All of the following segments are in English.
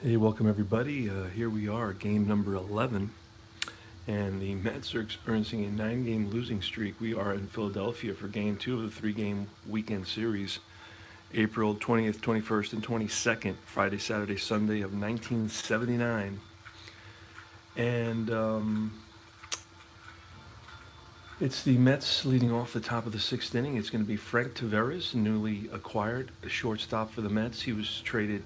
Hey, welcome everybody. Here we are, game number 11, and the Mets are experiencing a 9-game losing streak. We are in Philadelphia for game 2 of the 3-game weekend series, April 20th, 21st, and 22nd, Friday, Saturday, Sunday of 1979. And it's the Mets leading off the top of the 6th inning. It's going to be Frank Taveras, newly acquired, a shortstop for the Mets. He was traded.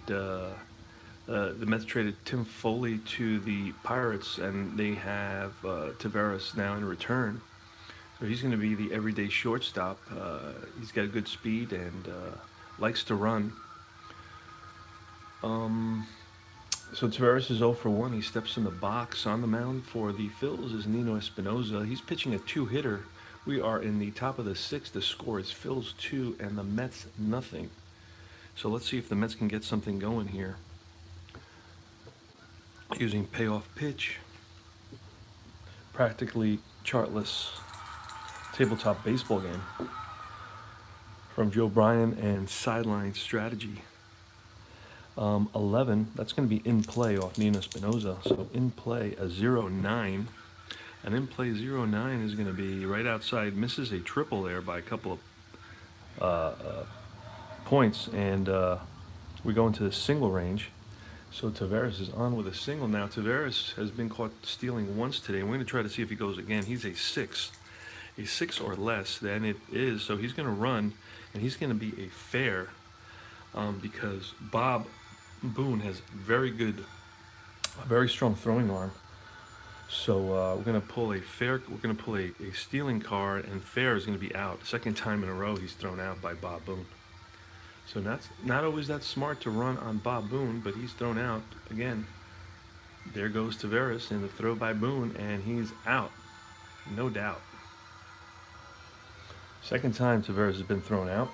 The Mets traded Tim Foley to the Pirates, and they have Taveras now in return. So he's going to be the everyday shortstop. He's got good speed and likes to run. So Taveras is 0 for 1. He steps in the box. On the mound for the Phillies is Nino Espinosa. He's pitching a two-hitter. We are in the top of the 6th. The score is Phillies 2 and the Mets nothing. So let's see if the Mets can get something going here. Using Payoff Pitch, practically chartless tabletop baseball game from Joe Bryan and Sideline Strategy. 11, that's going to be in play off Nino Espinosa. So in play a 0-9. An in play 0-9 is going to be right outside, misses a triple there by a couple of points, and we go into the single range. So Taveras is on with a single now. Taveras has been caught stealing once today, and we're going to try to see if he goes again. He's a 6 or less than it is. So he's going to run, and he's going to be a fair because Bob Boone has a very strong throwing arm. So we're going to pull a fair. We're going to pull a stealing card, and fair is going to be out. Second time in a row he's thrown out by Bob Boone. So that's not always that smart to run on Bob Boone, but he's thrown out again. There goes Taveras in the throw by Boone, and he's out, no doubt. Second time Taveras has been thrown out.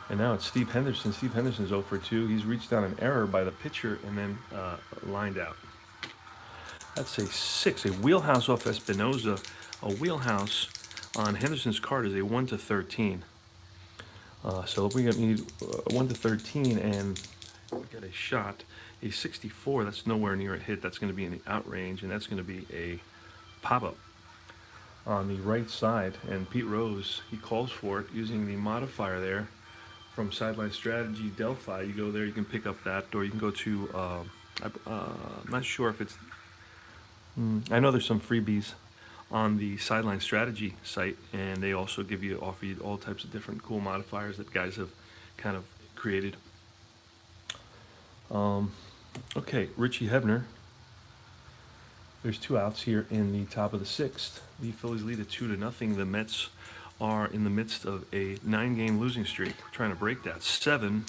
And now it's Steve Henderson. Steve Henderson's 0 for 2. He's reached on an error by the pitcher and then lined out. That's a 6, a wheelhouse off Espinosa. A wheelhouse on Henderson's card is a 1-13. So we need 1-13, and we get a shot. A 64, that's nowhere near a hit. That's going to be in the out range, and that's going to be a pop-up on the right side. And Pete Rose, he calls for it using the modifier there from Sideline Strategy Delphi. You go there, you can pick up that, or you can go to, I'm not sure if it's, I know there's some freebies on the Sideline Strategy site, and they also offer you all types of different cool modifiers that guys have kind of created. Okay, Richie Hebner. There's 2 outs here in the top of the 6th. The Phillies lead at 2-0. The Mets are in the midst of a 9-game losing streak. We're trying to break that. 7.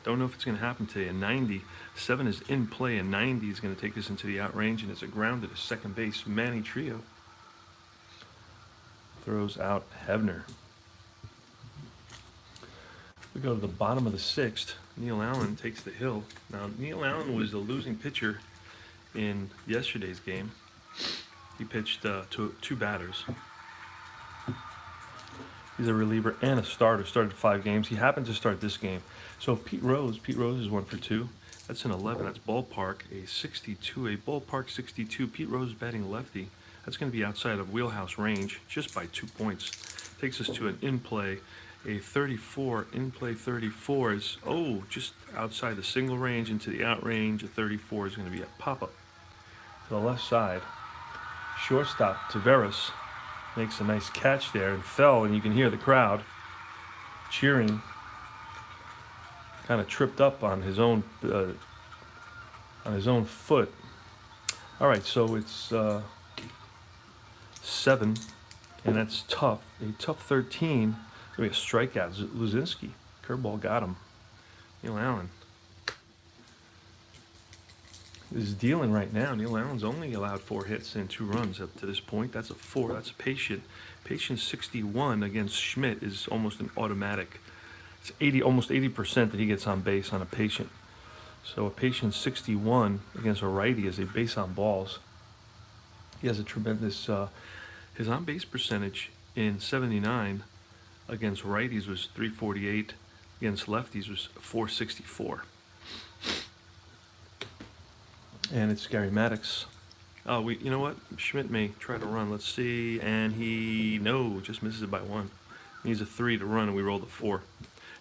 Don't know if it's going to happen today. A 90. 7 is in play. A 90 is going to take us into the out range, and it's a grounded to second base. Manny Trio throws out Hebner. We go to the bottom of the 6th. Neil Allen takes the hill. Now, Neil Allen was the losing pitcher in yesterday's game. He pitched to 2 batters. He's a reliever and a starter. Started 5 games. He happened to start this game. So Pete Rose is 1 for 2. That's an 11. That's ballpark, a 62. A ballpark 62. Pete Rose batting lefty. That's going to be outside of wheelhouse range just by 2 points. Takes us to an in-play, a 34. In-play 34 is, just outside the single range into the out range. A 34 is going to be a pop-up to the left side. Shortstop Taveras makes a nice catch there and fell, and you can hear the crowd cheering. Kind of tripped up on his own foot. All right, so it's 7, and that's tough. A tough 13. Maybe a strikeout. Luzinski. Curveball got him. Neil Allen is dealing right now. Neil Allen's only allowed 4 hits and 2 runs up to this point. That's a 4. That's a patient. Patient 61 against Schmidt is almost an automatic. It's almost 80% that he gets on base on a patient. So a patient 61 against a righty is a base on balls. He has a tremendous, his on-base percentage in 79 against righties was 348, against lefties was 464. And it's Gary Maddox. Oh, you know what? Schmidt may try to run. Let's see. And no, just misses it by 1. He needs a 3 to run, and we rolled a 4.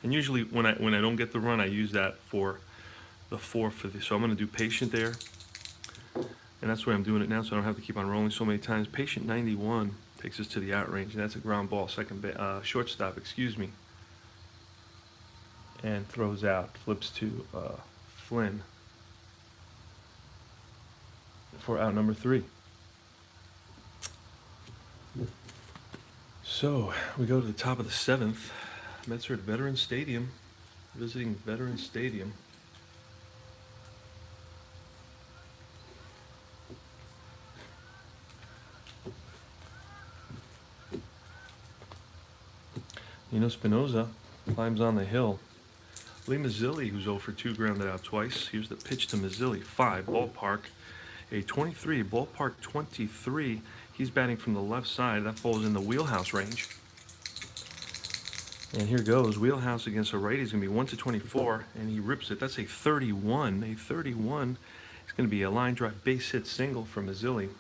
And usually when I don't get the run, I use that for the 4 for the. So I'm going to do patient there. And that's why I'm doing it now, so I don't have to keep on rolling so many times. Patient 91 takes us to the out range, and that's a ground ball, shortstop, excuse me. And throws out, flips to Flynn for out number 3. So we go to the top of the 7th. Mets are at Veterans Stadium, visiting Veterans Stadium. Nino Espinosa climbs on the hill. Lee Mazzilli, who's 0 for 2, grounded out twice. Here's the pitch to Mazzilli. 5, ballpark. A 23, ballpark 23. He's batting from the left side. That falls in the wheelhouse range. And here goes. Wheelhouse against a righty is going to be 1 to 24, and he rips it. That's a 31. A 31 is going to be a line drive base hit single for Mazzilli.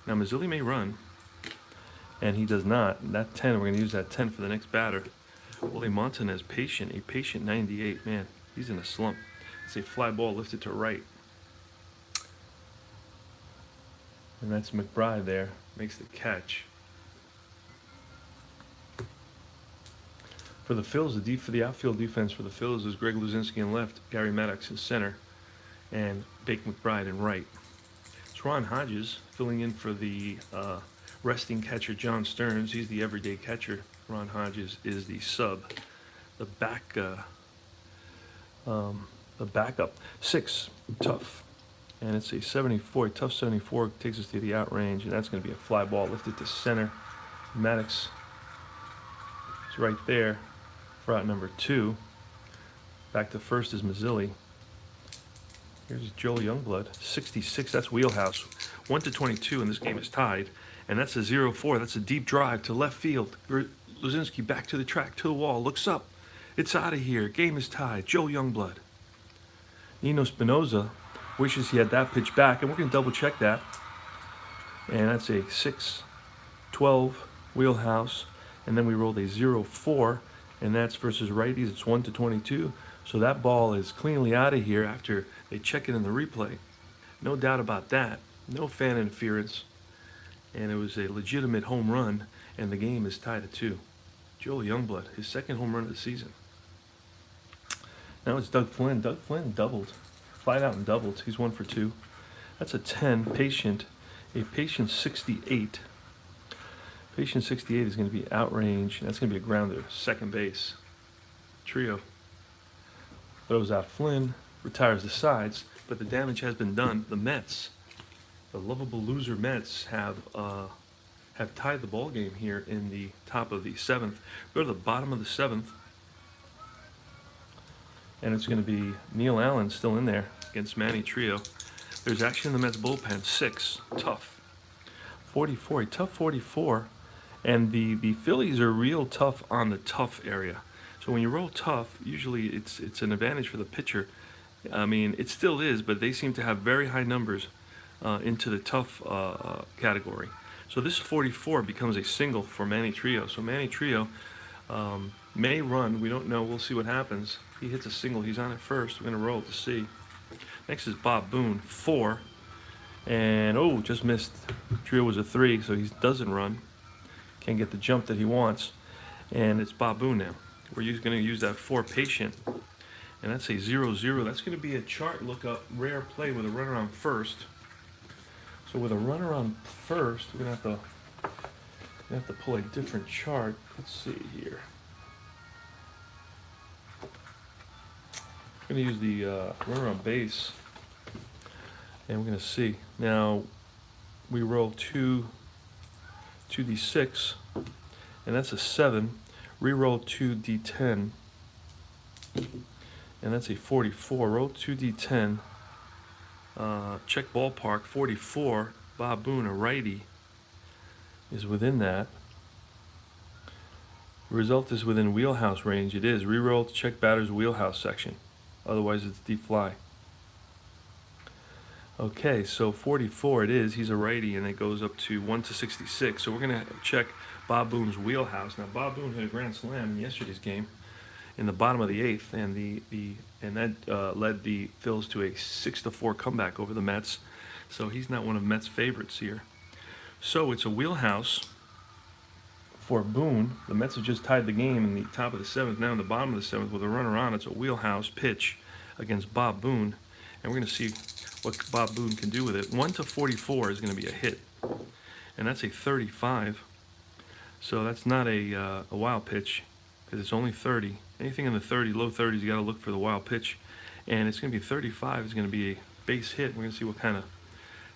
Now, Mazzilli may run, and he does not. That 10, we're going to use that 10 for the next batter. Willie Montanez, patient, a patient 98. Man, he's in a slump. It's a fly ball lifted to right. And that's McBride there, makes the catch. For the Phillies, for the outfield defense for the Phillies is Greg Luzinski in left, Gary Maddox in center, and Bake McBride in right. It's Ron Hodges filling in for the resting catcher John Stearns. He's the everyday catcher. Ron Hodges is the sub, the backup. 6, tough, and it's a 74. A tough 74 takes us to the out range, and that's going to be a fly ball lifted to center. Maddox is right there for out number 2. Back to first is Mazzilli. Here's Joel Youngblood, 66. That's wheelhouse. 1 to 22, and this game is tied. And that's a 0-4. That's a deep drive to left field. Luzinski back to the track, to the wall, looks up. It's out of here. Game is tied. Joe Youngblood. Nino Espinosa wishes he had that pitch back, and we're going to double check that. And that's a 6-12 wheelhouse. And then we rolled a 0-4, and that's versus righties. It's 1 to 22. So that ball is cleanly out of here after they check it in the replay. No doubt about that. No fan interference. And it was a legitimate home run, and the game is tied at 2. Joel Youngblood, his second home run of the season. Now it's Doug Flynn. Doug Flynn doubled. Flied out and doubled. He's 1 for 2. That's a 10. Patient. A patient 68. Patient 68 is going to be outrange. That's going to be a grounder. Second base. Trio. Throws out Flynn. Retires the sides. But the damage has been done. The Mets, the lovable loser Mets, have tied the ball game here in the top of the 7th. Go to the bottom of the 7th. And it's going to be Neil Allen still in there against Manny Trio. There's action in the Mets bullpen. 6, tough. 44, a tough 44. And the Phillies are real tough on the tough area. So when you roll tough, usually it's an advantage for the pitcher. I mean, it still is, but they seem to have very high numbers into the tough category. So this 44 becomes a single for Manny Trio. So Manny Trio may run. We don't know. We'll see what happens. He hits a single. He's on at first. We're going to roll to see. Next is Bob Boone, 4. And, just missed. Trio was a 3, so he doesn't run. Can't get the jump that he wants. And it's Bob Boone now. We're going to use that 4 patient. And that's a 0-0. That's going to be a chart lookup, rare play with a runner on first. So with a runner on first, we're going to have to pull a different chart. Let's see here. I'm going to use the runner on base. And we're going to see. Now, we roll 2d6, and that's a 7. Re-roll 2d10, and that's a 44. Roll 2d10. Check ballpark, 44. Bob Boone, a righty, is within that. Result is within wheelhouse range. It is. Re-roll to check batter's wheelhouse section. Otherwise, it's deep fly. Okay, so 44 it is. He's a righty, and it goes up to 1-66. So we're going to check Bob Boone's wheelhouse. Now, Bob Boone hit a grand slam in yesterday's game in the bottom of the eighth, and that led the Phils to a 6-4 comeback over the Mets. So he's not one of Mets' favorites here. So it's a wheelhouse for Boone. The Mets have just tied the game in the top of the seventh. Now in the bottom of the seventh with a runner on, it's a wheelhouse pitch against Bob Boone, and we're going to see what Bob Boone can do with it. 1-44 is going to be a hit, and that's a 35. So that's not a wild pitch because it's only 30. Anything in the 30, low 30s, you got to look for the wild pitch, and it's going to be 35. It's going to be a base hit. We're going to see what kind of,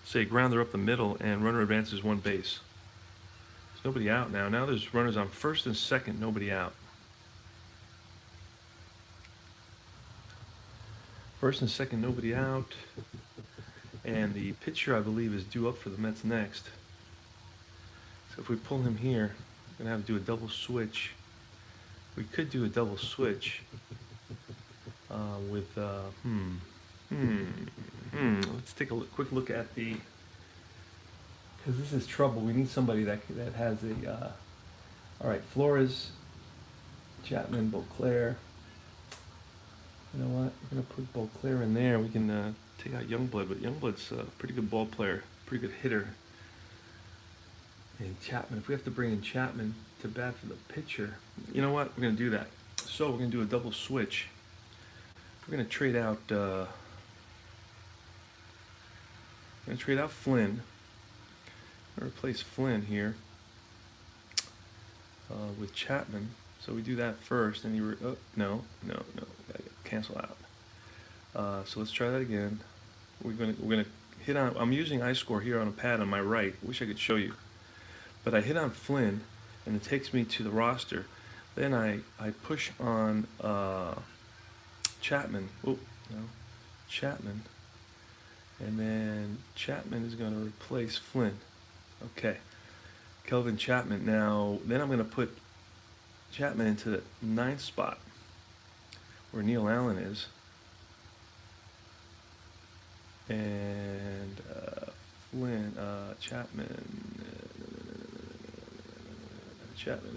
say, grounder up the middle, and runner advances one base. There's nobody out now. Now there's runners on first and second, nobody out. First and second, nobody out. And the pitcher, I believe, is due up for the Mets next. So if we pull him here, we're going to have to do a double switch. We could do a double switch with, let's take a quick look at the, because this is trouble. We need somebody that has a, all right, Flores, Chapman, Beauclair. You know what? We're going to put Beauclair in there. We can take out Youngblood, but Youngblood's a pretty good ball player, pretty good hitter. And Chapman, if we have to bring in Chapman to bat for the pitcher, you know what? We're going to do that. So we're going to do a double switch. We're going to trade out, Flynn. I'm going to replace Flynn here with Chapman. So we do that first, and no, gotta cancel out. So let's try that again. We're gonna hit on. I'm using iScore here on a pad on my right. Wish I could show you, but I hit on Flynn, and it takes me to the roster. Then I push on Chapman. Oh no, Chapman, and then Chapman is going to replace Flynn. Okay, Kelvin Chapman. Now then I'm going to put Chapman into the 9th spot where Neil Allen is, and Flynn, Chapman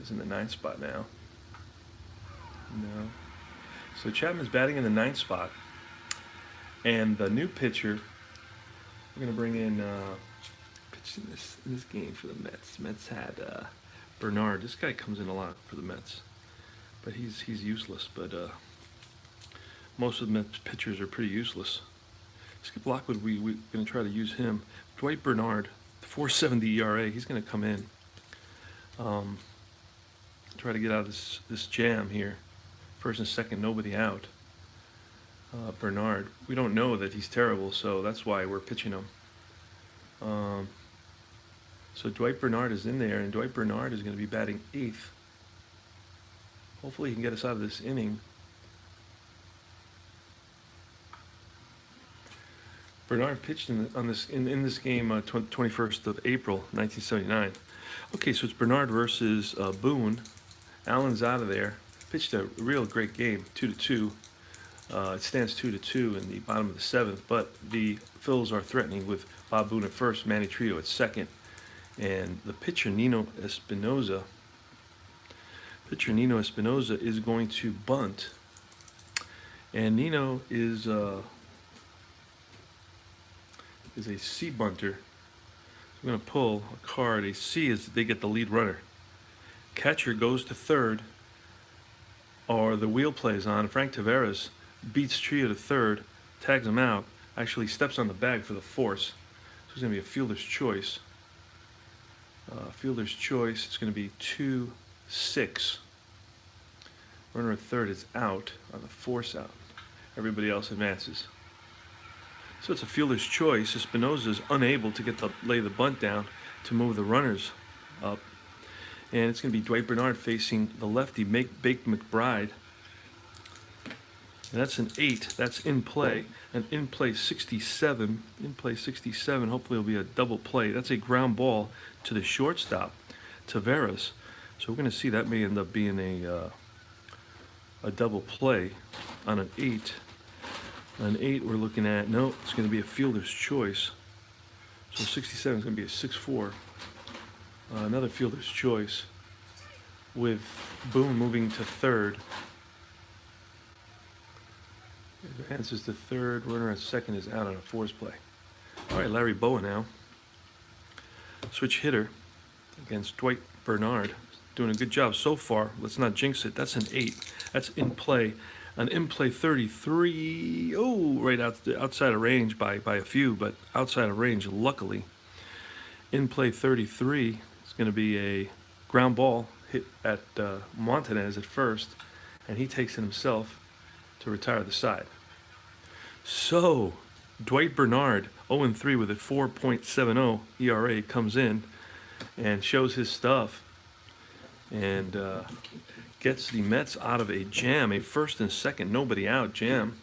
is in the 9th spot now. No, so Chapman's batting in the 9th spot, and the new pitcher we're going to bring in pitched in this game for the Mets. Mets had Bernard. This guy comes in a lot for the Mets, but he's useless. But most of the Mets pitchers are pretty useless. Skip Lockwood, we're going to try to use him. Dwight Bernard, 4.70 ERA. He's going to come in. Try to get out of this jam here. First and second, nobody out. Bernard, we don't know that he's terrible, so that's why we're pitching him. So Dwight Bernard is in there, and Dwight Bernard is going to be batting 8th. Hopefully he can get us out of this inning. Bernard pitched in this game 21st of April, 1979. Okay, so it's Bernard versus Boone. Allen's out of there. Pitched a real great game, 2-2. It stands 2-2 in the bottom of the 7th, but the Phils are threatening with Bob Boone at first, Manny Trio at second, and the pitcher Nino Espinosa is going to bunt, and Nino is a C bunter. I'm going to pull a card. A C is they get the lead runner. Catcher goes to third, or the wheel plays on. Frank Taveras beats Trio to third, tags him out, actually steps on the bag for the force. So it's going to be a fielder's choice. It's going to be 2-6. Runner at third is out on the force out. Everybody else advances. So it's a fielder's choice. Espinosa is unable to lay the bunt down to move the runners up. And it's going to be Dwight Bernard facing the lefty, Bake McBride. And that's an 8. That's in play. And in play 67. Hopefully it'll be a double play. That's a ground ball to the shortstop, Taveras. So we're going to see that may end up being a double play on an 8. An 8 we're looking at, no, it's going to be a fielder's choice. So 67 is going to be a 6-4. Another fielder's choice with Boone moving to third. Advances to third, runner at second is out on a force play. All right, Larry Boa now. Switch hitter against Dwight Bernard. Doing a good job so far. Let's not jinx it. That's an 8. That's in play. An in play 33. Oh, right outside of range by a few, but outside of range, luckily. In play 33 is going to be a ground ball hit at Montanez at first, and he takes it himself to retire the side. So, Dwight Bernard, 0-3 with a 4.70 ERA, comes in and shows his stuff and gets the Mets out of a jam, a first and second, nobody out jam,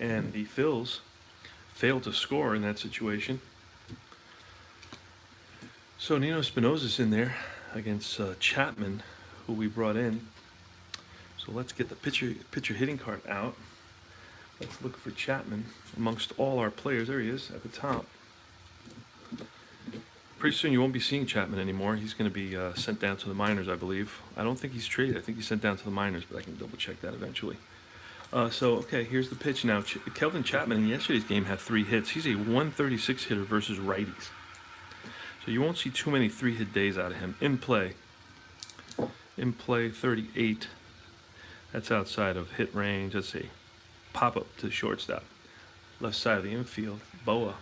and the Phils failed to score in that situation. So Nino Espinosa's in there against Chapman, who we brought in. So let's get the pitcher hitting card out. Let's look for Chapman amongst all our players. There he is at the top. Pretty soon you won't be seeing Chapman anymore. He's going to be sent down to the minors, I believe. I don't think he's traded. I think he's sent down to the minors, but I can double check that eventually. Okay, here's the pitch now. Kelvin Chapman in yesterday's game had 3 hits. He's a 136 hitter versus righties. So you won't see too many 3-hit days out of him. In play 38. That's outside of hit range. That's a pop-up to the shortstop. Left side of the infield. Boa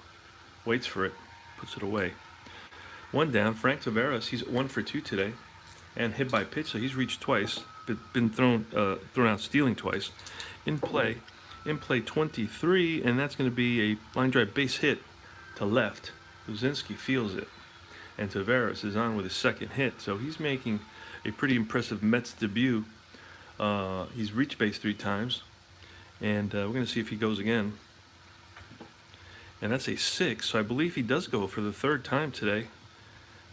waits for it, puts it away. 1 down. Frank Taveras, he's 1 for 2 today, and hit by pitch, so he's reached twice, but been thrown out stealing twice. In play 23, and that's going to be a line drive base hit to left. Luzinski feels it, and Taveras is on with his second hit, so he's making a pretty impressive Mets debut. He's reached base 3 times, and we're going to see if he goes again. And that's a 6, so I believe he does go for the 3rd time today.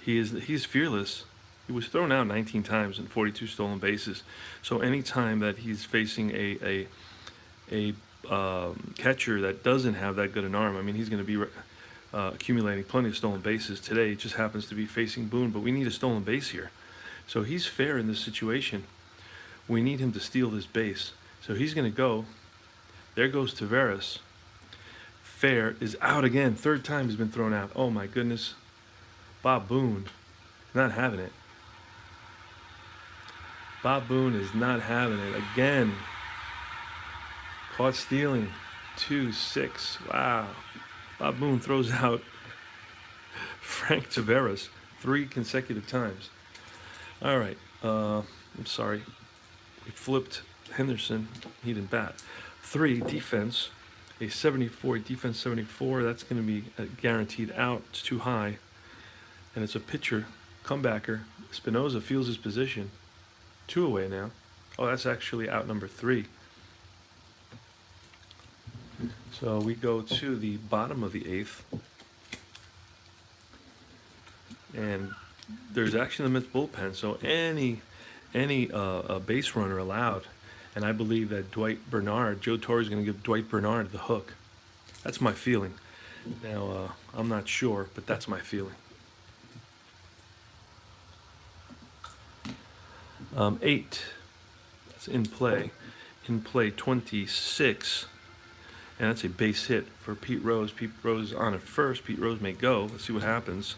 He's fearless. He was thrown out 19 times and 42 stolen bases. So anytime that he's facing a catcher that doesn't have that good an arm, I mean, he's going to be accumulating plenty of stolen bases. Today it just happens to be facing Boone, but we need a stolen base here. So he's fair in this situation. We need him to steal this base. So he's going to go. There goes Taveras. Fair is out again. 3rd time he's been thrown out. Oh my goodness. Bob Boone not having it. Bob Boone is not having it again. Caught stealing. 2-6. Wow. Bob Boone throws out Frank Taveras 3 consecutive times. All right. I'm sorry. We flipped Henderson. He didn't bat. 3 defense. A 74, defense 74. That's going to be guaranteed out. It's too high. And it's a pitcher, comebacker. Espinosa feels his position. 2 away now. Oh, that's actually out number 3. So we go to the bottom of the 8th. And there's action in the Mets bullpen. So any base runner allowed. And I believe that Dwight Bernard, Joe Torre is going to give Dwight Bernard the hook. That's my feeling. Now, I'm not sure, but that's my feeling. 8. That's in play. In play 26. And that's a base hit for Pete Rose. Pete Rose on at first. Pete Rose may go. Let's see what happens.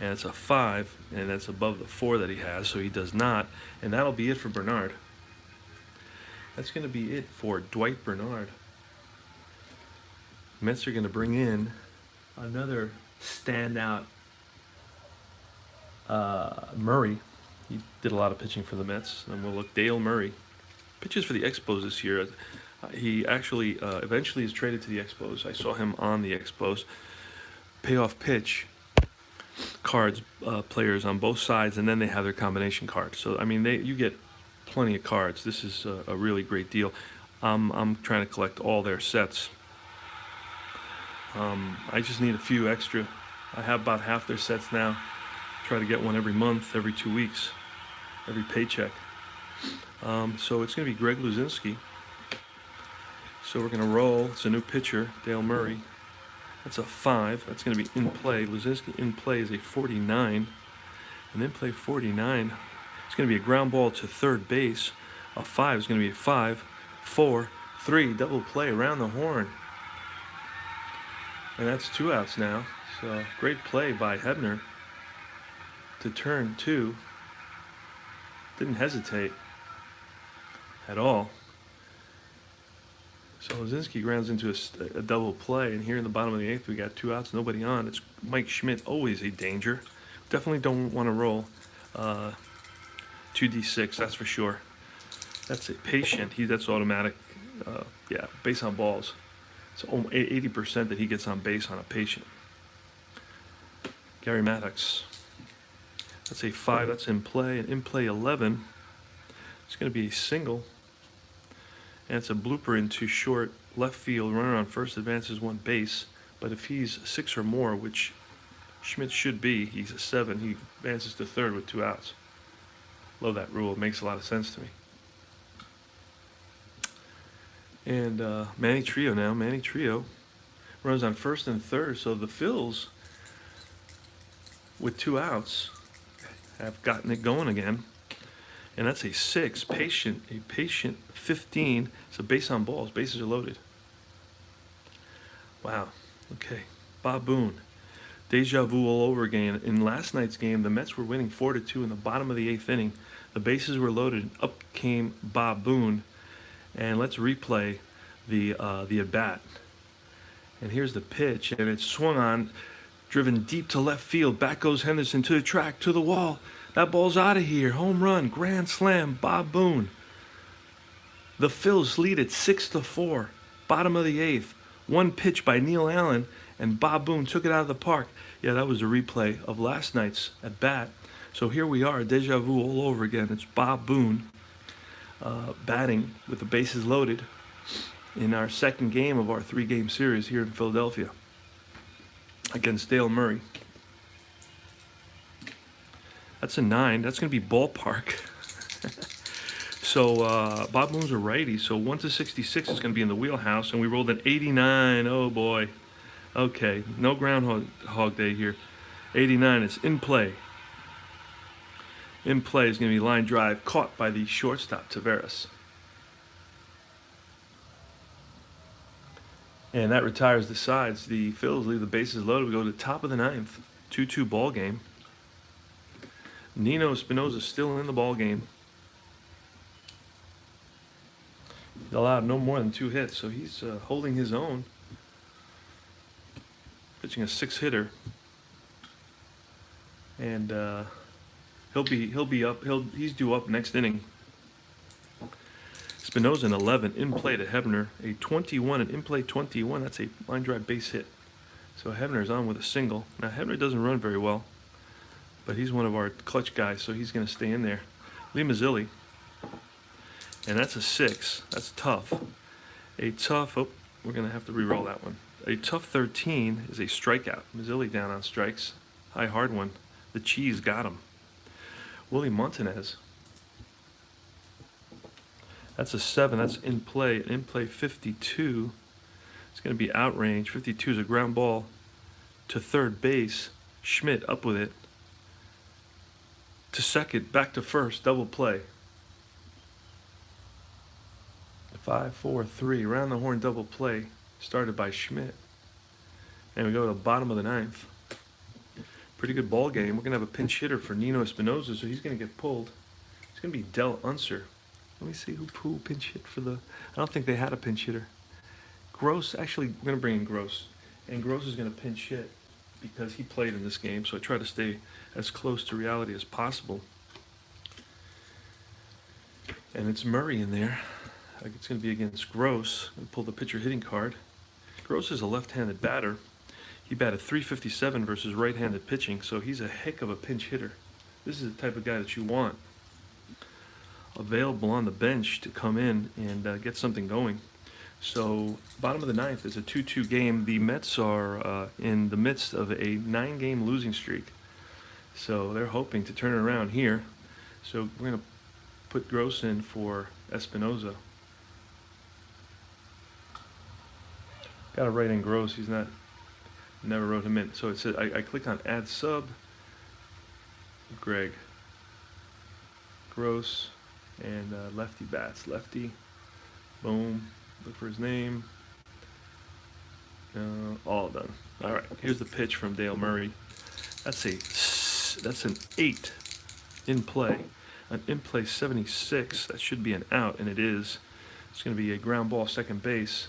And it's a 5, and that's above the 4 that he has, so he does not. And that'll be it for Bernard. That's going to be it for Dwight Bernard. Mets are going to bring in another standout Murray. He did a lot of pitching for the Mets. And we'll look Dale Murray. Pitches for the Expos this year. He actually eventually is traded to the Expos. I saw him on the Expos. Payoff pitch cards, players on both sides, and then they have their combination cards. So, I mean, you get plenty of cards. This is a really great deal. I'm trying to collect all their sets. I just need a few extra. I have about half their sets now. Try to get one every month, every 2 weeks, every paycheck. So it's going to be Greg Luzinski. So we're going to roll. It's a new pitcher, Dale Murray. That's a 5. That's going to be in play. Luzinski in play is a 49. And in play 49, it's going to be a ground ball to third base. A 5 is going to be a 5, 4, 3. Double play around the horn. And that's 2 outs now. So great play by Hebner to turn 2. Didn't hesitate at all. So Luzinski grounds into a double play, and here in the bottom of the 8th, we got 2 outs, nobody on. It's Mike Schmidt, always a danger. Definitely don't want to roll 2d6, that's for sure. That's a patient. That's automatic. Yeah, base on balls. It's 80% that he gets on base on a patient. Gary Maddox. That's a 5. That's in play. And in play 11, it's going to be a single. And it's a blooper into short left field. Runner on first advances 1 base. But if he's 6 or more, which Schmidt should be, he's a 7. He advances to third with 2 outs. Love that rule. It makes a lot of sense to me. And Manny Trio now. Manny Trio runs on first and third. So the Phils, with 2 outs, have gotten it going again. And that's a 6. A patient 15. It's a base on balls. Bases are loaded. Wow. Okay. Bob Boone. Deja vu all over again. In last night's game, the Mets were winning 4-2 in the bottom of the 8th inning. The bases were loaded. And up came Bob Boone. And let's replay the at-bat. And here's the pitch. And it's swung on, driven deep to left field. Back goes Henderson to the track, to the wall. That ball's out of here. Home run, grand slam, Bob Boone. The Phils lead it 6-4. Bottom of the 8th. 1 pitch by Neil Allen, and Bob Boone took it out of the park. Yeah, that was a replay of last night's at bat. So here we are, deja vu all over again. It's Bob Boone batting with the bases loaded in our second game of our 3-game series here in Philadelphia against Dale Murray. That's a 9. That's going to be ballpark. So Bob Boone's a righty. So 1-66 is going to be in the wheelhouse, and we rolled an 89. Oh boy. Okay, no Groundhog Day here. 89. It's in play. In play is going to be line drive, caught by the shortstop Taveras. And that retires the sides. The Phils leave the bases loaded. We go to the top of the 9th. 2-2 ball game. Nino Espinosa still in the ball game. He allowed no more than 2 hits, so he's holding his own. Pitching a 6-hitter, and he'll be up. He's due up next inning. Espinosa an 11 in play to Hebner, a 21, an in play 21. That's a line drive base hit. So Hebner's on with a single. Now Hebner doesn't run very well, but he's one of our clutch guys, so he's going to stay in there. Lee Mazzilli, and that's a 6. That's tough. A tough. Oh, we're going to have to re-roll that one. A tough 13 is a strikeout. Mazzilli down on strikes. High hard one. The cheese got him. Willie Montanez. That's a 7. That's in play. In play 52. It's going to be outrange. 52 is a ground ball to third base. Schmidt up with it. To second. Back to first. Double play. 5, 4, 3. Round the horn double play. Started by Schmidt. And we go to the bottom of the 9th. Pretty good ball game. We're going to have a pinch hitter for Nino Espinosa, so he's going to get pulled. It's going to be Del Unser. Let me see who pinch hit for the... I don't think they had a pinch hitter. Gross, actually, we're going to bring in Gross. And Gross is going to pinch hit because he played in this game, so I try to stay as close to reality as possible. And it's Murray in there. It's going to be against Gross. I'm going to pull the pitcher hitting card. Gross is a left-handed batter. He batted .357 versus right-handed pitching, so he's a heck of a pinch hitter. This is the type of guy that you want available on the bench to come in and get something going. So bottom of the 9th is a 2-2 game. The Mets are in the midst of a 9-game losing streak. So they're hoping to turn it around here. So we're going to put Gross in for Espinosa. Got to write in Gross. He's not. Never wrote him in. So it said I click on add sub. Greg. Gross. And lefty bats. Lefty. Boom. Look for his name. All done. All right. Here's the pitch from Dale Murray. That's an 8 in play. An in play 76. That should be an out, and it is. It's going to be a ground ball second base.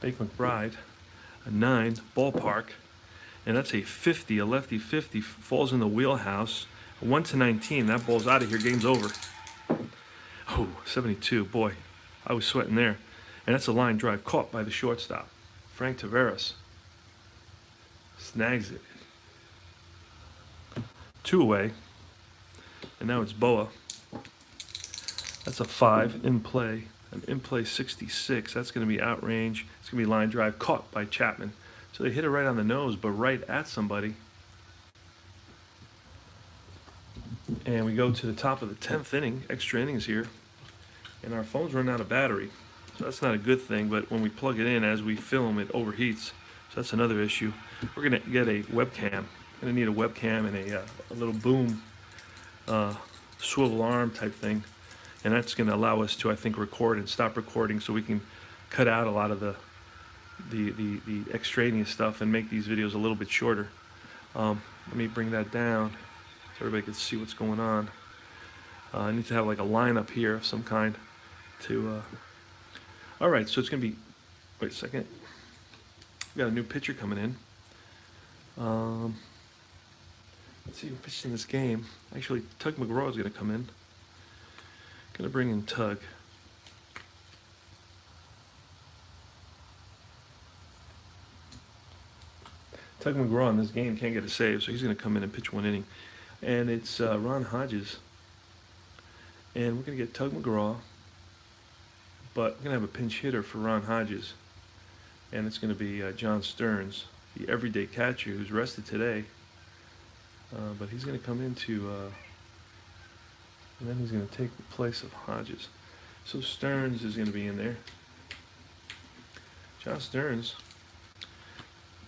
Bake McBride, a 9 ballpark, and that's a 50, a lefty 50, falls in the wheelhouse. 1-19. That ball's out of here. Game's over. Oh, 72. Boy, I was sweating there. And that's a line drive caught by the shortstop. Frank Taveras snags it. 2 away. And now it's Boa. That's a 5 in play. An in play 66. That's going to be out range. It's going to be line drive caught by Chapman. So they hit it right on the nose, but right at somebody. And we go to the top of the 10th inning, extra innings here. And our phone's running out of battery. So that's not a good thing, but when we plug it in as we film, it overheats. So that's another issue. We're going to get a webcam. Going to need a webcam and a little boom swivel arm type thing. And that's going to allow us to, I think, record and stop recording so we can cut out a lot of the extraneous stuff and make these videos a little bit shorter. Let me bring that down so everybody can see what's going on. I need to have like a lineup here of some kind to... All right, so it's going to be... Wait a second. We got a new pitcher coming in. Let's see who pitched in this game. Actually, Tug McGraw is going to come in. Going to bring in Tug. Tug McGraw in this game can't get a save, so he's going to come in and pitch 1 inning. And it's Ron Hodges. And we're going to get Tug McGraw, but we're going to have a pinch hitter for Ron Hodges. And it's going to be John Stearns, the everyday catcher who's rested today. But he's going to come into... and then he's going to take the place of Hodges. So Stearns is going to be in there. John Stearns,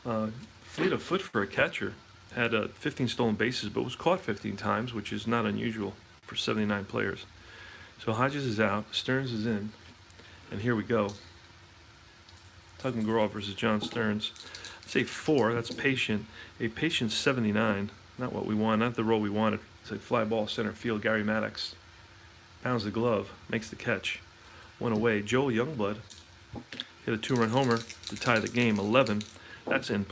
fleet of foot for a catcher, had 15 stolen bases, but was caught 15 times, which is not unusual for 79 players. So Hodges is out, Stearns is in, and here we go. Tug McGraw versus John Stearns. I'd say 4, that's patient. A patient 79, not what we want, not the role we wanted. It's a fly ball center field. Gary Maddox pounds the glove, makes the catch. 1 away. Joel Youngblood hit a 2-run homer to tie the game. 11. That's in play.